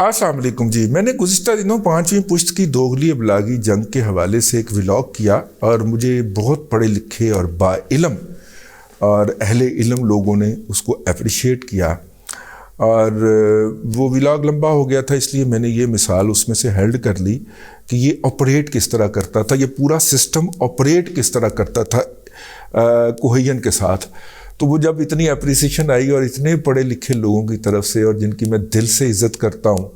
السلام علیکم جی. میں نے گزشتہ دنوں 5ویں پشت کی دوغلی ابلاغی جنگ کے حوالے سے ایک ولاگ کیا اور مجھے بہت پڑھے لکھے اور با علم اور اہل علم لوگوں نے اس کو اپریشیٹ کیا، اور وہ ولاگ لمبا ہو گیا تھا، اس لیے میں نے یہ مثال اس میں سے ہیلڈ کر لی کہ یہ آپریٹ کس طرح کرتا تھا، یہ پورا سسٹم آپریٹ کس طرح کرتا تھا کوہین کے ساتھ. تو وہ جب اتنی اپریسیشن آئی اور اتنے پڑھے لکھے لوگوں کی طرف سے اور جن کی میں دل سے عزت کرتا ہوں،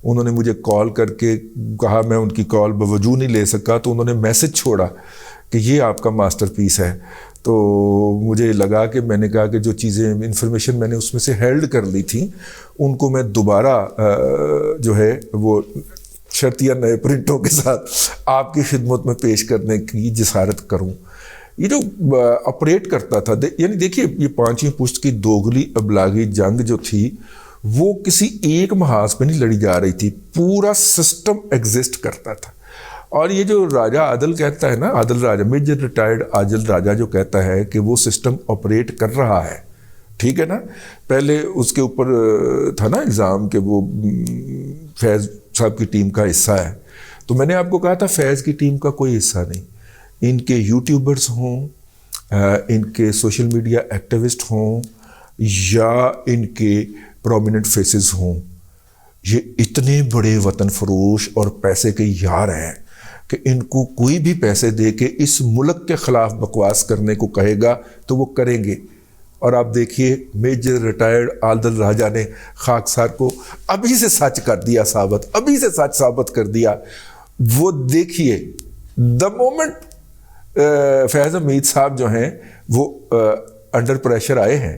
انہوں نے مجھے کال کر کے کہا، میں ان کی کال بوجود نہیں لے سکا تو انہوں نے میسج چھوڑا کہ یہ آپ کا ماسٹر پیس ہے. تو مجھے لگا کہ میں نے کہا کہ جو چیزیں انفارمیشن میں نے اس میں سے ہیلڈ کر لی تھیں ان کو میں دوبارہ جو ہے وہ شرطیہ نئے پرنٹوں کے ساتھ آپ کی خدمت میں پیش کرنے کی جسارت کروں. یہ جو آپریٹ کرتا تھا، یعنی دیکھیے یہ 5ویں پشت کی دوغلی ابلاغی جنگ جو تھی وہ کسی ایک محاذ پہ نہیں لڑی جا رہی تھی، پورا سسٹم ایگزسٹ کرتا تھا. اور یہ جو راجہ عادل کہتا ہے نا، عادل راجہ، میجر ریٹائرڈ عادل راجہ جو کہتا ہے کہ وہ سسٹم آپریٹ کر رہا ہے، ٹھیک ہے نا. پہلے اس کے اوپر تھا نا الزام کہ وہ فیض صاحب کی ٹیم کا حصہ ہے، تو میں نے آپ کو کہا تھا فیض کی ٹیم کا کوئی حصہ نہیں. ان کے یوٹیوبرز ہوں، ان کے سوشل میڈیا ایکٹیوسٹ ہوں، یا ان کے پرومیننٹ فیسز ہوں، یہ اتنے بڑے وطن فروش اور پیسے کے یار ہیں کہ ان کو کوئی بھی پیسے دے کے اس ملک کے خلاف بکواس کرنے کو کہے گا تو وہ کریں گے. اور آپ دیکھیے میجر ریٹائرڈ عادل راجہ نے خاکسار کو ابھی سے سچ کر دیا ثابت، ابھی سے سچ ثابت کر دیا. وہ دیکھیے دا مومنٹ فیض حمید صاحب جو ہیں وہ انڈر پریشر آئے ہیں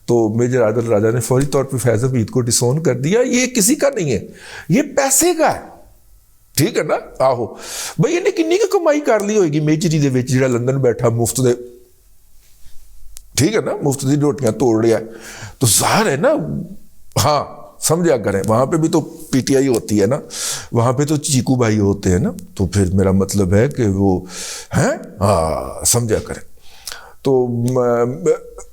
تو میجر عادل راجہ نے فوری طور پہ فیض حمید کو ڈسون کر دیا. یہ کسی کا نہیں ہے، یہ پیسے کا ہے، ٹھیک ہے نا. آہو بھئی انہیں کنی کی کمائی کر لی ہوئے گی میجری دے وچ جڑا لندن بیٹھا مفت دے، ٹھیک ہے نا، مفت دی روٹیاں توڑ رہا ہے. تو ظاہر ہے نا، ہاں سمجھا کریں، وہاں پہ بھی تو پی ٹی آئی ہوتی ہے نا، وہاں پہ تو چیکو بھائی ہوتے ہیں نا، تو پھر میرا مطلب ہے کہ وہ ہیں، ہاں سمجھا کریں. تو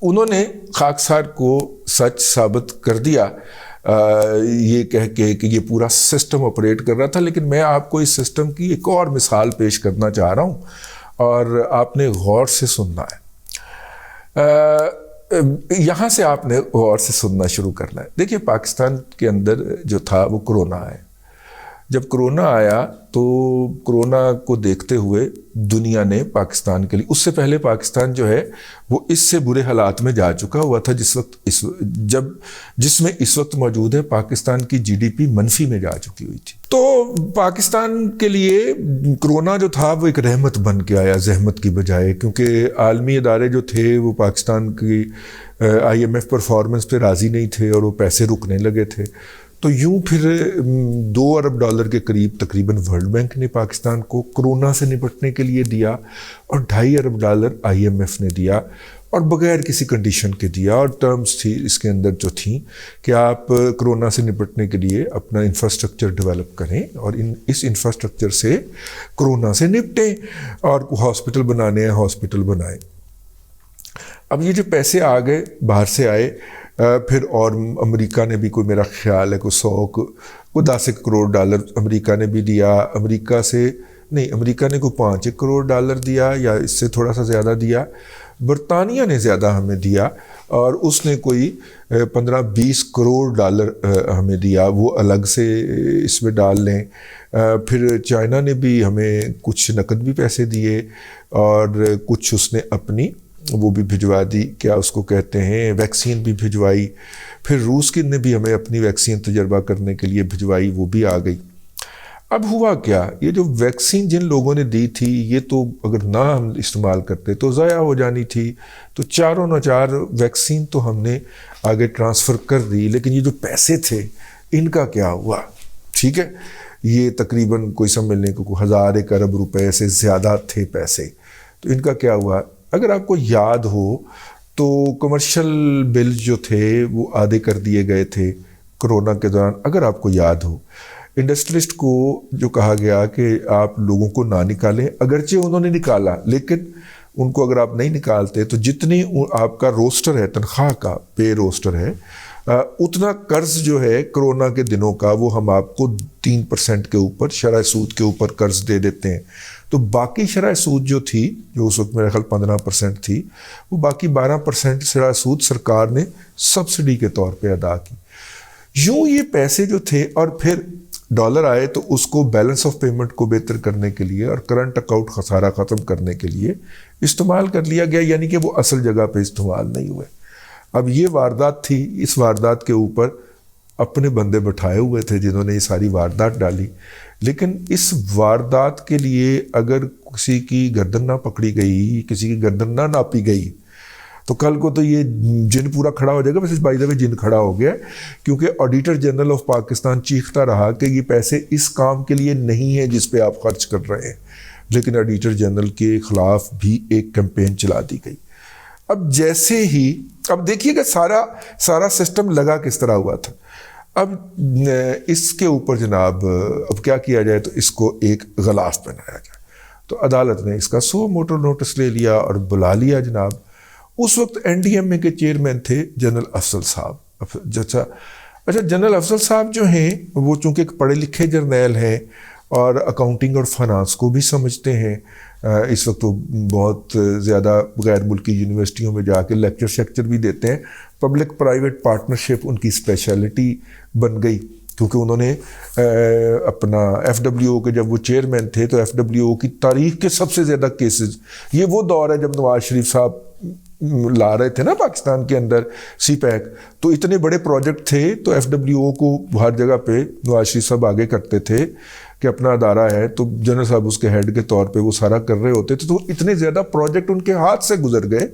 انہوں نے خاکسار کو سچ ثابت کر دیا یہ کہہ کے کہ یہ پورا سسٹم آپریٹ کر رہا تھا. لیکن میں آپ کو اس سسٹم کی ایک اور مثال پیش کرنا چاہ رہا ہوں اور آپ نے غور سے سننا ہے. یہاں سے آپ نے غور سے سننا شروع کرنا ہے. دیکھیے پاکستان کے اندر جو تھا وہ کرونا ہے. جب کرونا آیا تو کرونا کو دیکھتے ہوئے دنیا نے پاکستان کے لیے، اس سے پہلے پاکستان جو ہے وہ اس سے برے حالات میں جا چکا ہوا تھا جس میں اس وقت موجود ہے پاکستان کی جی ڈی پی منفی میں جا چکی ہوئی تھی. تو پاکستان کے لیے کرونا جو تھا وہ ایک رحمت بن کے آیا زحمت کی بجائے، کیونکہ عالمی ادارے جو تھے وہ پاکستان کی IMF پرفارمنس پہ راضی نہیں تھے اور وہ پیسے رکنے لگے تھے. تو یوں پھر $2 ارب کے قریب تقریباً ورلڈ بینک نے پاکستان کو کرونا سے نپٹنے کے لیے دیا اور $2.5 ارب IMF نے دیا، اور بغیر کسی کنڈیشن کے دیا. اور ٹرمز تھی اس کے اندر جو تھیں کہ آپ کرونا سے نپٹنے کے لیے اپنا انفراسٹرکچر ڈیولپ کریں اور اس انفراسٹرکچر سے کرونا سے نپٹیں، اور ہاسپٹل بنانے ہیں ہاسپٹل بنائیں. اب یہ جو پیسے آ گئے باہر سے آئے، پھر اور امریکہ نے بھی کوئی، میرا خیال ہے کوئی 10 کروڑ ڈالر امریکہ نے بھی دیا. امریکہ نے کوئی $5 کروڑ دیا یا اس سے تھوڑا سا زیادہ دیا. برطانیہ نے زیادہ ہمیں دیا اور اس نے کوئی $15-20 کروڑ ہمیں دیا، وہ الگ سے اس میں ڈال لیں. پھر چائنا نے بھی ہمیں کچھ نقد بھی پیسے دیے اور کچھ اس نے اپنی وہ بھی بھجوا دی، کیا اس کو کہتے ہیں، ویکسین بھی بھجوائی. پھر روس کی نے بھی ہمیں اپنی ویکسین تجربہ کرنے کے لیے بھجوائی، وہ بھی آ گئی. اب ہوا کیا، یہ جو ویکسین جن لوگوں نے دی تھی یہ تو اگر نہ ہم استعمال کرتے تو ضائع ہو جانی تھی. تو چاروں نہ چار ویکسین تو ہم نے آگے ٹرانسفر کر دی، لیکن یہ جو پیسے تھے ان کا کیا ہوا؟ ٹھیک ہے، یہ تقریباً کوئی سمجھ لیں کہ 1000 ارب روپے سے زیادہ تھے پیسے. تو ان کا کیا ہوا؟ اگر آپ کو یاد ہو تو کمرشل بل جو تھے وہ آدھے کر دیے گئے تھے کرونا کے دوران. اگر آپ کو یاد ہو انڈسٹریلسٹ کو جو کہا گیا کہ آپ لوگوں کو نہ نکالیں، اگرچہ انہوں نے نکالا لیکن ان کو اگر آپ نہیں نکالتے تو جتنی آپ کا روسٹر ہے، تنخواہ کا پے روسٹر ہے، اتنا قرض جو ہے کرونا کے دنوں کا وہ ہم آپ کو 3% کے اوپر شرح سود کے اوپر قرض دے دیتے ہیں. تو باقی شرح سود جو تھی، جو اس وقت میرے خیال 15% تھی، وہ باقی 12% شرح سود سرکار نے سبسڈی کے طور پہ ادا کی. یوں یہ پیسے جو تھے، اور پھر ڈالر آئے تو اس کو بیلنس آف پیمنٹ کو بہتر کرنے کے لیے اور کرنٹ اکاؤنٹ خسارہ ختم کرنے کے لیے استعمال کر لیا گیا، یعنی کہ وہ اصل جگہ پہ استعمال نہیں ہوئے. اب یہ واردات تھی، اس واردات کے اوپر اپنے بندے بٹھائے ہوئے تھے جنہوں نے یہ ساری واردات ڈالی. لیکن اس واردات کے لیے اگر کسی کی گردن نہ پکڑی گئی، کسی کی گردن نہ ناپی گئی، تو کل کو تو یہ جن پورا کھڑا ہو جائے گا. ویسے بائی دا وے جن کھڑا ہو گیا، کیونکہ آڈیٹر جنرل آف پاکستان چیختا رہا کہ یہ پیسے اس کام کے لیے نہیں ہیں جس پہ آپ خرچ کر رہے ہیں. لیکن آڈیٹر جنرل کے خلاف بھی ایک کیمپین چلا دی گئی. اب جیسے ہی، اب دیکھیے کہ سارا سسٹم لگا کس طرح ہوا تھا. اب اس کے اوپر جناب اب کیا کیا جائے، تو اس کو ایک غلاف پہنایا جائے. تو عدالت نے اس کا 100 موٹر نوٹس لے لیا اور بلا لیا جناب. اس وقت این ڈی ایم اے کے چیئرمین تھے جنرل افضل صاحب. اچھا جنرل افضل صاحب جو ہیں وہ چونکہ ایک پڑھے لکھے جرنیل ہیں اور اکاؤنٹنگ اور فائنانس کو بھی سمجھتے ہیں. اس وقت وہ بہت زیادہ غیر ملکی یونیورسٹیوں میں جا کے لیکچر شیکچر بھی دیتے ہیں. پبلک پرائیویٹ پارٹنرشپ ان کی اسپیشلٹی بن گئی، کیونکہ انہوں نے اپنا ایف ڈبلیو او کے جب وہ چیئرمین تھے تو ایف ڈبلیو او کی تاریخ کے سب سے زیادہ کیسز، یہ وہ دور ہے جب نواز شریف صاحب لا رہے تھے نا پاکستان کے اندر سی پیک، تو اتنے بڑے پروجیکٹ تھے تو ایف ڈبلیو او کو ہر جگہ پہ نواز شریف صاحب آگے کرتے تھے کہ اپنا ادارہ ہے تو جنرل صاحب اس کے ہیڈ کے طور پہ وہ سارا کر رہے ہوتے تھے. تو اتنے زیادہ پروجیکٹ ان کے ہاتھ سے گزر گئے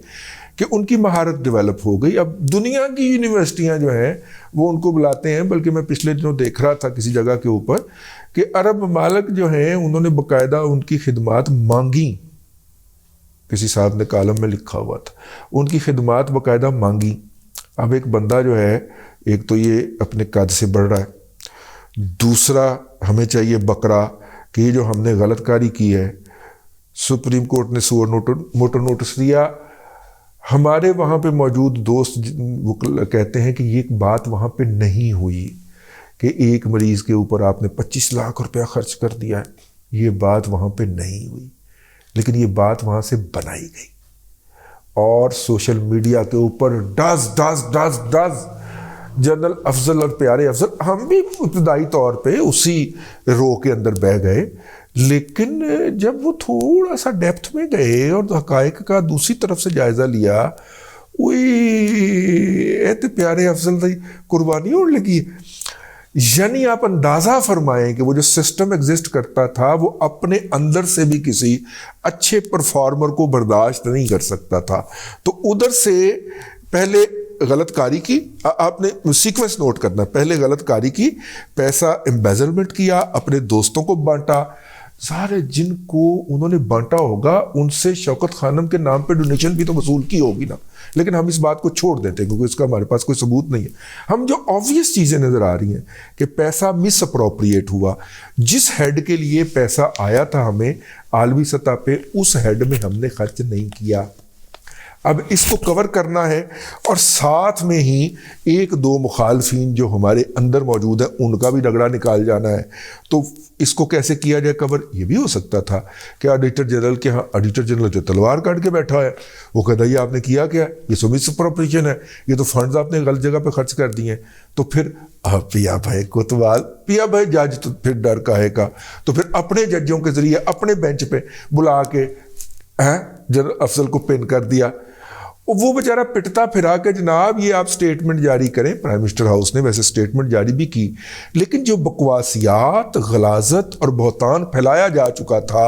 کہ ان کی مہارت ڈیولپ ہو گئی. اب دنیا کی یونیورسٹیاں جو ہیں وہ ان کو بلاتے ہیں، بلکہ میں پچھلے دنوں دیکھ رہا تھا کسی جگہ کے اوپر کہ عرب ممالک جو ہیں انہوں نے باقاعدہ ان کی خدمات مانگی. کسی صاحب نے کالم میں لکھا ہوا تھا ان کی خدمات باقاعدہ مانگی. اب ایک بندہ جو ہے، ایک تو یہ اپنے قد سے بڑھ رہا ہے، دوسرا ہمیں چاہیے بکرا کہ یہ جو ہم نے غلط کاری کی ہے، سپریم کورٹ نے 100 موٹر نوٹس دیا. ہمارے وہاں پہ موجود دوست وہ کہتے ہیں کہ یہ بات وہاں پہ نہیں ہوئی کہ ایک مریض کے اوپر آپ نے 25 لاکھ روپیہ خرچ کر دیا ہے. یہ بات وہاں پہ نہیں ہوئی، لیکن یہ بات وہاں سے بنائی گئی اور سوشل میڈیا کے اوپر ڈز جنرل افضل اور پیارے افضل. ہم بھی ابتدائی طور پہ اسی رو کے اندر بہ گئے، لیکن جب وہ تھوڑا سا ڈیپتھ میں گئے اور حقائق کا دوسری طرف سے جائزہ لیا، وہی پیارے افضل کی قربانی ہونے لگی. یعنی آپ اندازہ فرمائیں کہ وہ جو سسٹم ایگزسٹ کرتا تھا وہ اپنے اندر سے بھی کسی اچھے پرفارمر کو برداشت نہیں کر سکتا تھا. تو ادھر سے پہلے غلط کاری کی، آپ نے سیکوینس نوٹ کرنا، پہلے غلط کاری کی، پیسہ امبیزلمنٹ کیا، اپنے دوستوں کو بانٹا. سارے جن کو انہوں نے بانٹا ہوگا ان سے شوکت خانم کے نام پہ ڈونیشن بھی تو وصول کی ہوگی نا. لیکن ہم اس بات کو چھوڑ دیتے ہیں کیونکہ اس کا ہمارے پاس کوئی ثبوت نہیں ہے. ہم جو آبویس چیزیں نظر آ رہی ہیں کہ پیسہ مس اپروپریٹ ہوا، جس ہیڈ کے لیے پیسہ آیا تھا ہمیں عالمی سطح پہ، اس ہیڈ میں ہم نے خرچ نہیں کیا. اب اس کو کور کرنا ہے اور ساتھ میں ہی ایک دو مخالفین جو ہمارے اندر موجود ہیں ان کا بھی رگڑا نکال جانا ہے. تو اس کو کیسے کیا جائے کور؟ یہ بھی ہو سکتا تھا کہ آڈیٹر جنرل کے ہاں، آڈیٹر جنرل جو تلوار کاٹ کے بیٹھا ہے وہ کہتا ہے یہ آپ نے کیا کیا ہے، یہ سو مس اپروپریشن ہے، یہ تو فنڈز آپ نے غلط جگہ پہ خرچ کر دیے ہیں. تو پھر پیا بھائی کوتوال، پیا بھائی جج، تو پھر ڈر کاہے کا. تو پھر اپنے ججوں کے ذریعے اپنے بینچ پہ بلا کے جنرل افضل کو پن کر دیا. وہ بیچارہ پٹتا پھرا کہ جناب یہ آپ سٹیٹمنٹ جاری کریں. پرائم منسٹر ہاؤس نے ویسے سٹیٹمنٹ جاری بھی کی، لیکن جو بکواسیات، غلاظت اور بہتان پھیلایا جا چکا تھا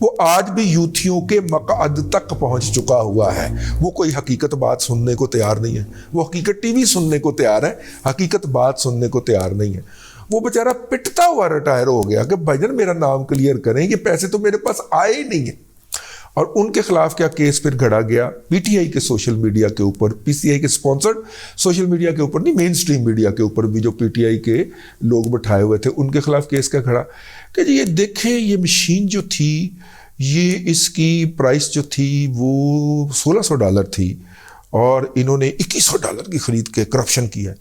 وہ آج بھی یوتھیوں کے مقعد تک پہنچ چکا ہوا ہے. وہ کوئی حقیقت بات سننے کو تیار نہیں ہے. وہ حقیقت ٹی وی سننے کو تیار ہے، حقیقت بات سننے کو تیار نہیں ہے. وہ بیچارہ پٹتا ہوا ریٹائر ہو گیا کہ بھائی جان میرا نام کلیئر کریں، یہ پیسے تو میرے پاس آئے ہی نہیں ہیں. اور ان کے خلاف کیا کیس پھر گھڑا گیا؟ پی ٹی آئی کے سوشل میڈیا کے اوپر، پی سی آئی کے سپانسرڈ سوشل میڈیا کے اوپر نہیں، مین سٹریم میڈیا کے اوپر بھی جو پی ٹی آئی کے لوگ بٹھائے ہوئے تھے ان کے خلاف کیس کا کھڑا کہ جی یہ دیکھیں یہ مشین جو تھی، یہ اس کی پرائس جو تھی وہ $1600 تھی اور انہوں نے $2100 کی خرید کے کرپشن کی ہے.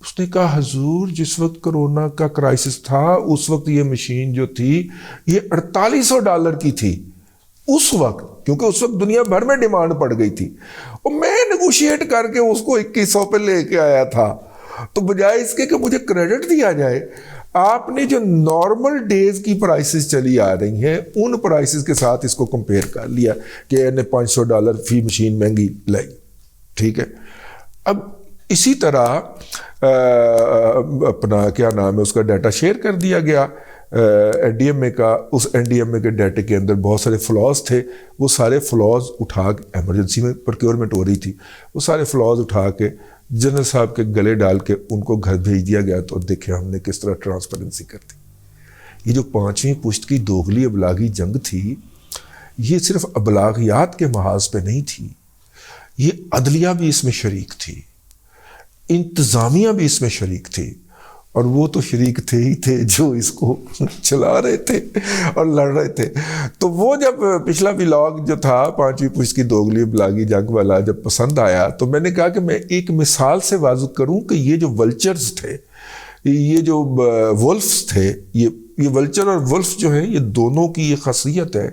اس نے کہا حضور جس وقت کرونا کا کرائسس تھا اس وقت یہ مشین جو تھی یہ $4800 کی تھی اس وقت، کیونکہ اس وقت دنیا بھر میں ڈیمانڈ پڑ گئی تھی، اور میں نیگوشیٹ کر کے اس کو 2100 پہ لے کے آیا تھا۔ تو بجائے اس کے کہ مجھے کریڈٹ دیا جائے، آپ نے جو نارمل ڈیز کی پرائسز چلی آ رہی ہیں ان پرائسز کے ساتھ اس کو کمپیئر کر لیا کہ انہیں $500 فی مشین مہنگی لائی، ٹھیک ہے۔ اب اسی طرح اپنا کیا نام ہے اس کا ڈیٹا شیئر کر دیا گیا این ڈی ایم اے کا۔ اس این ڈی ایم اے کے ڈیٹے کے اندر بہت سارے فلاز تھے، وہ سارے فلاز اٹھا کے ایمرجنسی میں پروکیورمنٹ ہو رہی تھی، وہ سارے فلاز اٹھا کے جنرل صاحب کے گلے ڈال کے ان کو گھر بھیج دیا گیا۔ تو دیکھیں ہم نے کس طرح ٹرانسپیرنسی کر دی۔ یہ جو 5ویں پشت کی دوغلی ابلاغی جنگ تھی، یہ صرف ابلاغیات کے محاذ پہ نہیں تھی، یہ عدلیہ بھی اس میں شریک تھی، انتظامیہ بھی اس میں شریک تھی، اور وہ تو شریک تھے ہی تھے جو اس کو چلا رہے تھے اور لڑ رہے تھے۔ تو وہ جب پچھلا ولاگ جو تھا 5ویں پشت کی دوغلی ابلاغی جنگ والا جب پسند آیا تو میں نے کہا کہ میں ایک مثال سے واضح کروں کہ یہ جو ولچرز تھے، یہ جو ولفز تھے، یہ ولچر اور ولف جو ہیں یہ دونوں کی یہ خاصیت ہے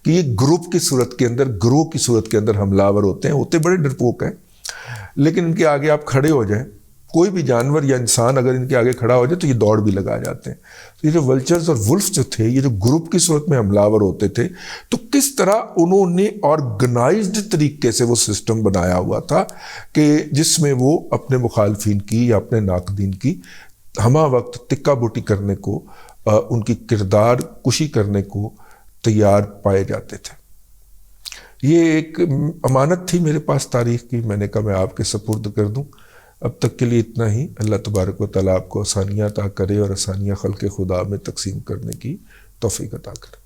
کہ یہ گروپ کی صورت کے اندر، گروہ کی صورت کے اندر حملہ آور ہوتے بڑے ڈرپوک ہیں، لیکن ان کے آگے آپ کھڑے ہو جائیں، کوئی بھی جانور یا انسان اگر ان کے آگے کھڑا ہو جائے تو یہ دوڑ بھی لگا جاتے ہیں۔ تو یہ جو ولچرز اور ولف جو تھے، یہ جو گروپ کی صورت میں حملہ آور ہوتے تھے، تو کس طرح انہوں نے آرگنائزڈ طریقے سے وہ سسٹم بنایا ہوا تھا کہ جس میں وہ اپنے مخالفین کی یا اپنے ناقدین کی ہمہ وقت تکہ بوٹی کرنے کو، ان کی کردار کشی کرنے کو تیار پائے جاتے تھے۔ یہ ایک امانت تھی میرے پاس تاریخ کی، میں نے کہا میں آپ کے سپرد کر دوں۔ اب تک کے لیے اتنا ہی۔ اللہ تبارک و تعالیٰ آپ کو آسانیاں عطا کرے اور آسانیاں خلق خدا میں تقسیم کرنے کی توفیق عطا کرے۔